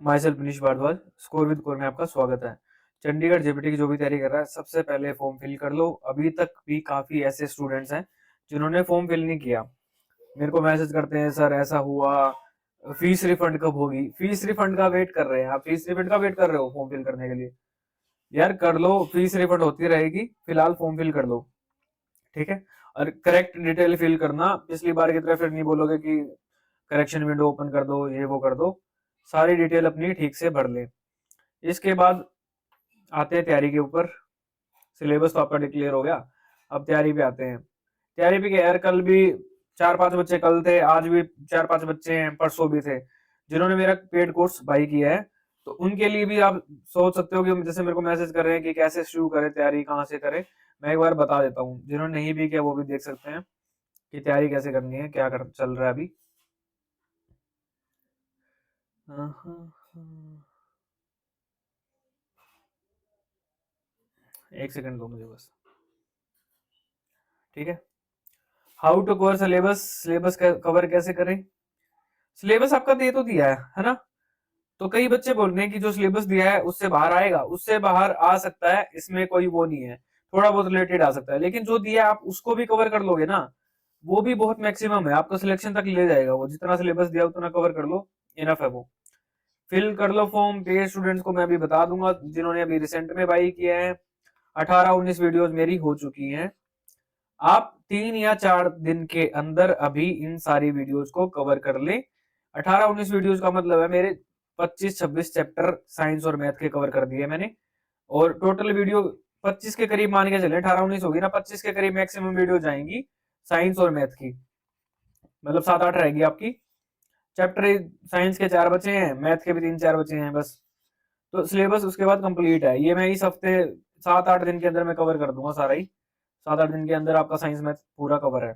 My self Manish Bhardwaj. Score with core में आपका स्वागत है। चंडीगढ़ जेपीटी की जो भी तैयारी कर रहा है, सबसे पहले फॉर्म फिल कर लो। अभी तक भी काफी ऐसे स्टूडेंट्स हैं जिन्होंने फॉर्म फिल नहीं किया। मेरे को मैसेज करते हैं, सर ऐसा हुआ, फीस रिफंड कब होगी। फीस रिफंड का वेट कर रहे हैं आप? फीस रिफंड का वेट कर रहे हो फॉर्म फिल करने के लिए? यार कर लो, फीस रिफंड होती रहेगी, फिलहाल फॉर्म फिल कर लो, ठीक है। और करेक्ट डिटेल फिल करना, पिछली बार की तरह फिर नहीं बोलोगे कि करेक्शन विंडो ओपन कर दो, ये वो कर दो। सारी डिटेल अपनी ठीक से भर ले। इसके बाद आते हैं तैयारी के ऊपर। सिलेबस तो आपका डिक्लेयर हो गया, अब तैयारी पे आते हैं। तैयारी पे क्या यार, कल भी 4-5 बच्चे कल थे, आज भी 4-5 बच्चे हैं, परसों भी थे जिन्होंने मेरा पेड कोर्स बाई किया है। तो उनके लिए भी आप सोच सकते हो कि जैसे मेरे को मैसेज कर रहे हैं कि कैसे शुरू करें तैयारी, कहाँ से करें। मैं एक बार बता देता हूँ, जिन्होंने नहीं भी किया वो भी देख सकते हैं कि तैयारी कैसे करनी है, क्या कर चल रहा है अभी। हाँ, हाँ, हाँ। एक सेकंड दो मुझे बस, ठीक है। How to cover syllabus, syllabus cover कैसे करें। सिलेबस आपका दे तो दिया है ना। तो कई बच्चे बोल रहे हैं कि जो सिलेबस दिया है उससे बाहर आएगा, उससे बाहर आ सकता है, इसमें कोई वो नहीं है, थोड़ा बहुत रिलेटेड आ सकता है, लेकिन जो दिया है आप उसको भी कवर कर लोगे ना, वो भी बहुत मैक्सिमम है, आपको सिलेक्शन तक ले जाएगा वो। जितना सिलेबस दिया उतना कवर कर लो, इनफ है वो। फिल कर लो फॉर्म। पेड स्टूडेंट्स को मैं अभी बता दूंगा, जिन्होंने अभी रिसेंट में बाई किया है। 18-19 वीडियोस मेरी हो चुकी हैं। आप 3 या 4 दिन के अंदर अभी इन सारी वीडियोस को कवर कर ले। 18-19 वीडियोस का मतलब है मेरे 25-26 चैप्टर साइंस और मैथ के कवर कर दिए मैंने। और टोटल वीडियो 25 के करीब मान के चले, 18-19 होगी ना, 25 के करीब मैक्सिमम वीडियो जाएंगी साइंस और मैथ की। मतलब 7-8 रहेगी आपकी। चैप्टर साइंस के 4 बचे हैं, मैथ के भी 3-4 बचे हैं बस। तो सिलेबस उसके बाद कंप्लीट है। ये मैं इस हफ्ते 7-8 दिन के अंदर मैं कवर कर दूंगा सारा ही। 7-8 दिन के अंदर आपका साइंस मैथ पूरा कवर है,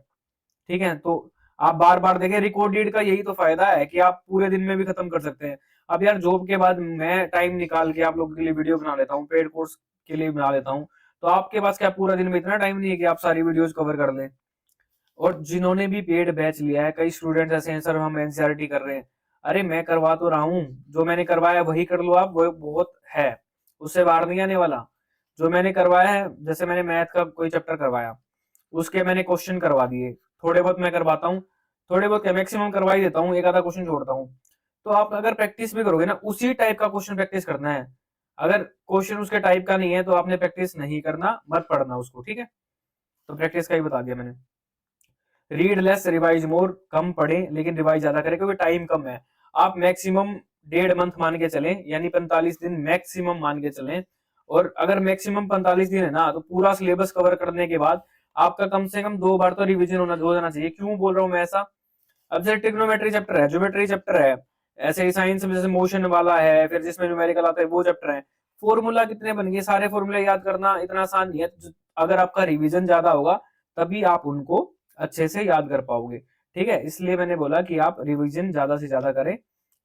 ठीक है। तो आप बार बार देखें, रिकॉर्डेड का यही तो फायदा है कि आप पूरे दिन में भी खत्म कर सकते हैं। अब यार जॉब के बाद मैं टाइम निकाल के आप लोगों के लिए वीडियो बना लेता हूँ, पेड कोर्स के लिए बना लेता हूँ। तो आपके पास क्या पूरा दिन में इतना टाइम नहीं है कि आप सारी वीडियोस कवर कर लें। और जिन्होंने भी पेड बैच लिया है, कई स्टूडेंट्स ऐसे हैं, सर हम एनसीईआरटी कर रहे हैं। अरे मैं करवा तो रहा हूँ, जो मैंने करवाया वही कर लो आप, वो बहुत है, उससे बाहर नहीं आने वाला। जो मैंने करवाया है, जैसे मैंने मैथ का कोई चैप्टर करवाया, उसके मैंने क्वेश्चन करवा दिए, थोड़े बहुत मैं करवाता हूँ, थोड़े बहुत क्या मैक्सिमम करवा ही देता हूँ, एक आधा क्वेश्चन छोड़ता हूँ। तो आप अगर प्रैक्टिस भी करोगे ना, उसी टाइप का क्वेश्चन प्रैक्टिस करना है। अगर क्वेश्चन उसके टाइप का नहीं है तो आपने प्रैक्टिस नहीं करना, मत पढ़ना उसको, ठीक है। तो प्रैक्टिस का ही बता दिया मैंने। रीड लेस रिवाइज मोर, कम पढ़ें लेकिन रिवाइज ज्यादा करें, क्योंकि टाइम कम है। आप मैक्सिमम 1.5 मंथ मान के चलें, यानी 45 दिन मैक्सिमम मान के चलें। और अगर मैक्सिमम 45 दिन है ना, तो पूरा सिलेबस कवर करने के बाद आपका कम से कम 2 बार तो रिवीजन हो जाना चाहिए। क्यों बोल रहा हूं मैं ऐसा? अब जैसे ट्रिग्नोमेट्री चैप्टर है, ज्योमेट्री चैप्टर है, ऐसे ही साइंस में जैसे मोशन वाला है, फिर जिसमें न्यूमेरिकल आता है वो चैप्टर है। फॉर्मूला कितने बन गए, सारे फॉर्मूले याद करना इतना आसान नहीं है। अगर आपका रिवीजन ज्यादा होगा तभी आप उनको अच्छे से याद कर पाओगे, ठीक है। इसलिए मैंने बोला कि आप रिवीजन ज्यादा से ज्यादा करें,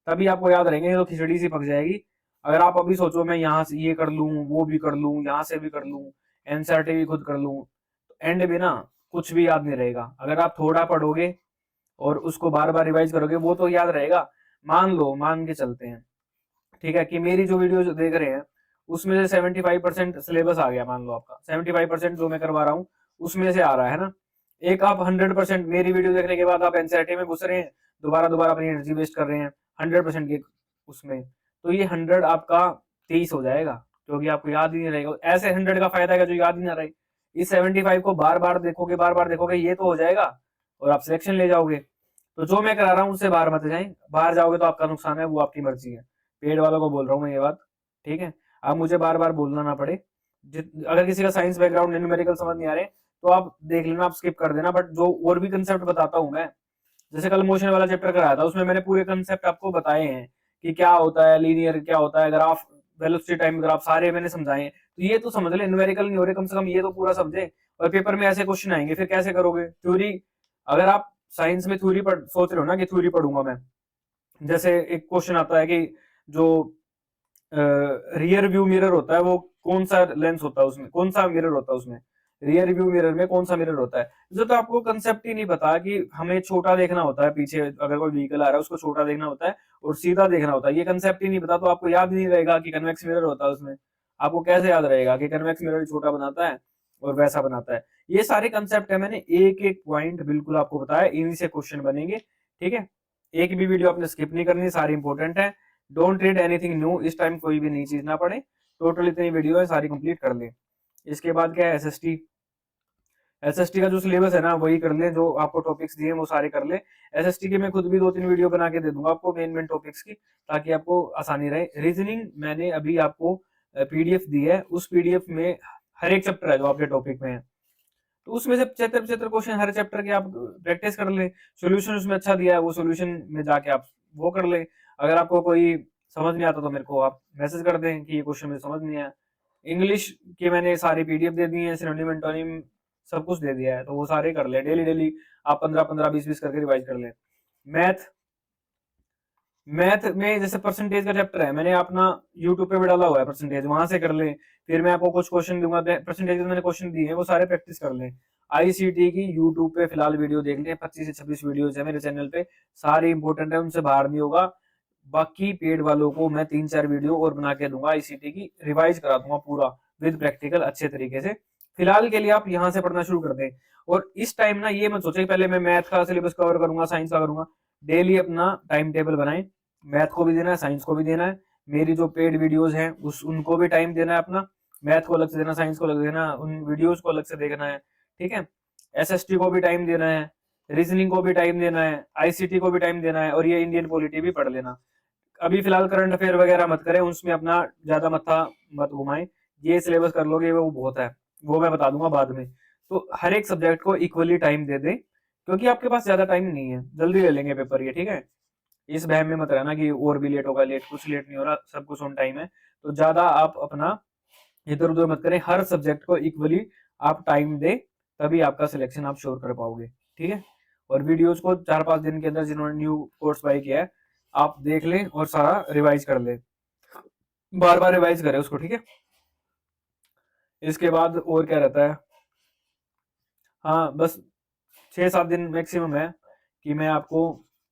तभी आपको याद रहेंगे, तो खिचड़ी सी पक जाएगी। अगर आप अभी सोचो मैं यहाँ से ये कर लूं, वो भी कर लूं, यहाँ से भी कर लूं, एनसीईआरटी भी खुद कर लूं, तो एंड में ना कुछ भी याद नहीं रहेगा। अगर आप थोड़ा पढ़ोगे और उसको बार बार रिवाइज करोगे, वो तो याद रहेगा। मान लो, मान के चलते हैं, ठीक है, कि मेरी जो वीडियो देख रहे हैं उसमें से 75% सिलेबस आ गया, मान लो आपका 75% जो मैं करवा रहा हूँ उसमें से आ रहा है ना। एक आप 100% मेरी वीडियो देखने के बाद आप एनसीईआरटी में घुस रहे हैं, दोबारा दोबारा अपनी एनर्जी वेस्ट कर रहे हैं 100% के उसमें, तो ये 100 आपका 23 हो जाएगा, क्योंकि आपको याद ही नहीं रहेगा। ऐसे 100 का फायदा है जो याद ही ना रहे। इस 75 को बार बार देखोगे, बार बार देखोगे, ये तो हो जाएगा और आप सिलेक्शन ले जाओगे। तो जो मैं करा रहा हूँ उससे बाहर मत जाए, बाहर जाओगे तो आपका नुकसान है, वो आपकी मर्जी है। पेड वालों को बोल रहा हूँ मैं ये बात, ठीक है। अब मुझे बार बार बोलना ना पड़े। अगर किसी का साइंस बैकग्राउंड न्यूमेरिकल समझ नहीं आ रहे तो आप देख लेना, आप स्किप कर देना। बट जो और भी कंसेप्ट बताता हूँ मैं, जैसे कल मोशन वाला चैप्टर कराया था, उसमें मैंने पूरे कंसेप्ट आपको बताए हैं कि क्या होता है लीनियर, क्या होता है ग्राफ, वेलोसिटी टाइम ग्राफ, सारे मैंने समझाए हैं। तो ये तो समझ ले, न्यूमेरिकल नहीं हो रहे, कम से कम ये तो पूरा समझे। और पेपर में ऐसे क्वेश्चन आएंगे, फिर कैसे करोगे थ्योरी? अगर आप साइंस में थ्योरी पढ़ सोच रहे हो ना कि थ्योरी पढ़ूंगा मैं, जैसे एक क्वेश्चन आता है कि जो रियर व्यू मिरर होता है वो कौन सा लेंस होता है उसमें, कौन सा मिरर होता है उसमें, रियर व्यू मिरर में कौन सा मिरर होता है। जो तो आपको कंसेप्ट ही नहीं पता कि हमें छोटा देखना होता है, पीछे अगर कोई व्हीकल आ रहा है उसको छोटा देखना होता है और सीधा देखना होता है, ये कंसेप्ट ही नहीं पता, तो आपको याद नहीं रहेगा कि कन्वेक्स मिरर होता है उसमें। आपको कैसे याद रहेगा कि कन्वेक्स मिरर छोटा बनाता है और वैसा बनाता है। ये सारे कंसेप्ट है, मैंने एक एक पॉइंट बिल्कुल आपको बताया, इन्हीं से क्वेश्चन बनेंगे। ठीक है, एक भी वीडियो आपने स्किप नहीं करनी, सारी इंपॉर्टेंट है। डोंट रीड एनीथिंग न्यू, इस टाइम कोई भी नई चीज ना पढ़े, टोटल इतनी वीडियो है सारी कंप्लीट कर ले। इसके बाद क्या है, एसएसटी। एसएसटी का जो सिलेबस है ना वही कर ले, जो आपको टॉपिक्स दिए वो सारे कर ले। एसएसटी के मैं खुद भी 2-3 वीडियो बना के दे दूंगा आपको मेन टॉपिक्स की, ताकि आपको आसानी रहे। रीजनिंग मैंने अभी आपको पीडीएफ दी है, उस पीडीएफ में हर एक चैप्टर है जो आपके टॉपिक में है, तो उसमें से 75 क्वेश्चन हर चैप्टर के आप प्रैक्टिस कर ले। सॉल्यूशन उसमें अच्छा दिया है, वो सॉल्यूशन में जाके आप वो कर ले। अगर आपको कोई समझ नहीं आता तो मेरे को आप मैसेज कर दें कि ये क्वेश्चन में समझ नहीं आया। इंग्लिश के मैंने सारी पीडीएफ दे दी है, सिनोनिम एंटोनिम सब कुछ दे दिया है, तो वो सारे कर ले। डेली डेली आप 15-15 20-20 करके रिवाइज कर ले। मैथ, मैथ में जैसे परसेंटेज का चैप्टर है, मैंने अपना यूट्यूब पे भी डाला हुआ है परसेंटेज, वहां से कर ले। फिर मैं आपको कुछ क्वेश्चन दूंगा, परसेंटेज मैंने क्वेश्चन दिए हैं वो सारे प्रैक्टिस कर ले। आईसीटी की यूट्यूब पे फिलहाल वीडियो देख ले, 25 से 26 वीडियो है मेरे चैनल पे, सारी इंपॉर्टेंट है, उनसे बाहर नहीं होगा। बाकी पेड वालों को मैं 3-4 वीडियो और बना के दूंगा, आईसीटी की रिवाइज करा दूंगा पूरा विद प्रैक्टिकल अच्छे तरीके से। फिलहाल के लिए आप यहाँ से पढ़ना शुरू कर दें। और इस टाइम ना ये मत सोचे पहले मैं मैथ का सिलेबस कवर करूंगा, साइंस का करूंगा। डेली अपना टाइम टेबल बनाएं, मैथ को भी देना है, साइंस को भी देना है। मेरी जो पेड वीडियोस हैं उस उनको भी टाइम देना है अपना, मैथ को अलग से देना, साइंस को अलग देना, उन वीडियोस को अलग से देखना है। ठीक है, एसएसटी को भी टाइम देना है, रीजनिंग को भी टाइम देना है, आईसीटी को भी टाइम देना है, और ये इंडियन पॉलिटी भी पढ़ लेना। अभी फिलहाल करंट अफेयर वगैरह मत करें, उसमें अपना ज्यादा मत्था मत घुमाएं। ये सिलेबस कर लोगे वो बहुत है, वो मैं बता दूंगा बाद में। तो हर एक सब्जेक्ट को इक्वली टाइम दे दें, क्योंकि आपके पास ज्यादा टाइम नहीं है, जल्दी ले लेंगे पेपर ये। ठीक है, इस बहम में मत रहना कि और भी लेट होगा, लेट कुछ लेट नहीं हो रहा, सब कुछ ऑन टाइम है। तो ज्यादा आप अपना इधर उधर मत करें, हर सब्जेक्ट को इक्वली आप टाइम दे, तभी आपका सिलेक्शन आप श्योर कर पाओगे। ठीक है, और वीडियोस को 4-5 दिन के अंदर जिन्होंने न्यू कोर्स बाय किया है आप देख लें और सारा रिवाइज कर ले, बार बार रिवाइज करें उसको। ठीक है, इसके बाद और क्या रहता है, हाँ बस 6-7 दिन मैक्सिमम है कि मैं आपको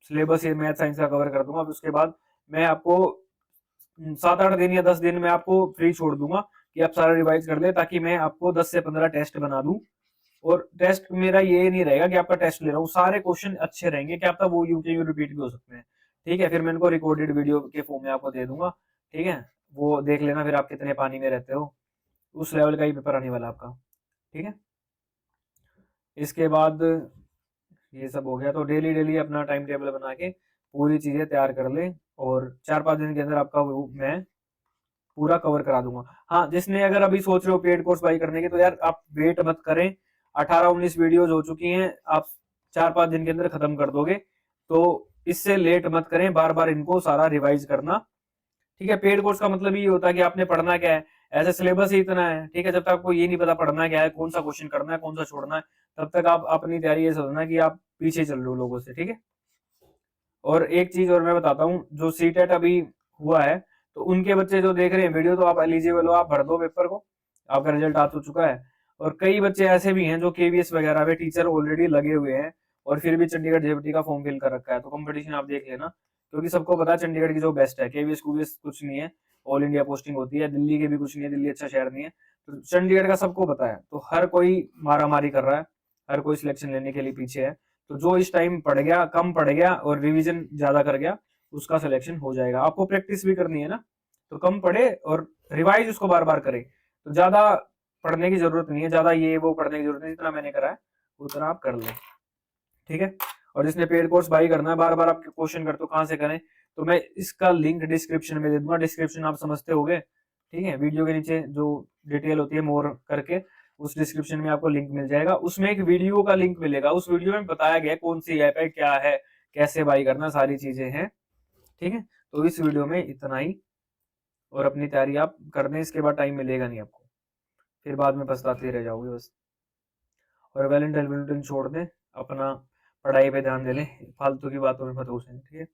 सिलेबस ये मैथ साइंस का कवर कर दूंगा। उसके बाद मैं आपको 7-8 दिन या 10 दिन में आपको फ्री छोड़ दूंगा कि आप सारा रिवाइज कर ले, ताकि मैं आपको 10 से 15 टेस्ट बना दूं। और टेस्ट मेरा ये नहीं रहेगा कि आपका टेस्ट ले रहा हूँ, सारे क्वेश्चन अच्छे रहेंगे, क्या पता वो यूके रिपीट भी हो सकते हैं। ठीक है, फिर मैं इनको रिकॉर्डेड वीडियो के फॉर्म में आपको दे दूंगा। ठीक है, वो देख लेना फिर आप कितने पानी में रहते हो, उस लेवल का ही पेपर आने वाला आपका। ठीक है, इसके बाद ये सब हो गया, तो डेली डेली अपना टाइम टेबल बना के पूरी चीजें तैयार कर ले, और 4-5 दिन के अंदर आपका वो मैं पूरा कवर करा दूंगा। हाँ, जिसने अगर अभी सोच रहे हो पेड कोर्स बाई करने की, तो यार आप वेट मत करें, 18-19 वीडियोज हो चुकी हैं, आप 4-5 दिन के अंदर खत्म कर दोगे, तो इससे लेट मत करें, बार बार इनको सारा रिवाइज करना। ठीक है, पेड कोर्स का मतलब ये होता है कि आपने पढ़ना क्या है, ऐसे सिलेबस ही इतना है। ठीक है, जब तक आपको ये नहीं पता पढ़ना क्या है, कौन सा क्वेश्चन करना है, कौन सा छोड़ना है, तब तक आप अपनी तैयारी ये समझना कि आप पीछे चल रहे हो लोगों से। ठीक है, और एक चीज और मैं बताता हूँ, जो सीटेट अभी हुआ है, तो उनके बच्चे जो देख रहे हैं वीडियो, तो आप एलिजिबल हो, आप भर दो पेपर को, आपका रिजल्ट आ तो चुका है। और कई बच्चे ऐसे भी हैं जो केवीएस वगैरह में टीचर ऑलरेडी लगे हुए हैं, और फिर भी चंडीगढ़ जेबीटी का फॉर्म फिल कर रखा है। तो कंपटीशन आप देख लेना, क्योंकि सबको पता है चंडीगढ़ की जो बेस्ट है, केवीएस कूवीएस कुछ नहीं है, ऑल इंडिया पोस्टिंग होती है। दिल्ली के भी कुछ नहीं है, दिल्ली अच्छा शहर नहीं है, तो चंडीगढ़ का सबको पता है। तो हर कोई मारामारी कर रहा है, हर कोई सिलेक्शन लेने के लिए पीछे है। तो जो इस टाइम पढ़ गया, कम पढ़ गया और रिवीजन ज्यादा कर गया, उसका सिलेक्शन हो जाएगा। आपको प्रैक्टिस भी करनी है ना, तो कम पढ़े और रिवाइज उसको बार बार करे। तो ज्यादा पढ़ने की जरूरत नहीं है, ज्यादा ये वो पढ़ने की जरूरत नहीं, जितना मैंने करा है उतना आप कर ले। ठीक है, और जिसने पेड कोर्स बाई करना है, बार बार आप क्वेश्चन करते हो कहाँ से करें, तो मैं इसका लिंक डिस्क्रिप्शन में दे दूंगा। डिस्क्रिप्शन आप समझते होगे, ठीक है, वीडियो के नीचे जो डिटेल होती है मोर करके, उस डिस्क्रिप्शन में आपको लिंक मिल जाएगा। उसमें एक वीडियो का लिंक मिलेगा, उस वीडियो में बताया गया कौन सी ऐप है, क्या है, कैसे बाई करना, सारी चीजें हैं। ठीक है, तो इस वीडियो में इतना ही, और अपनी तैयारी आप कर दें, इसके बाद टाइम मिलेगा नहीं आपको, फिर बाद में पछताते रह जाओगे बस। और वैलेंटाइन वैलेंटाइन छोड़ दें, अपना पढ़ाई पे ध्यान दे लें, फालतू की बातों में मत घुसें। ठीक है।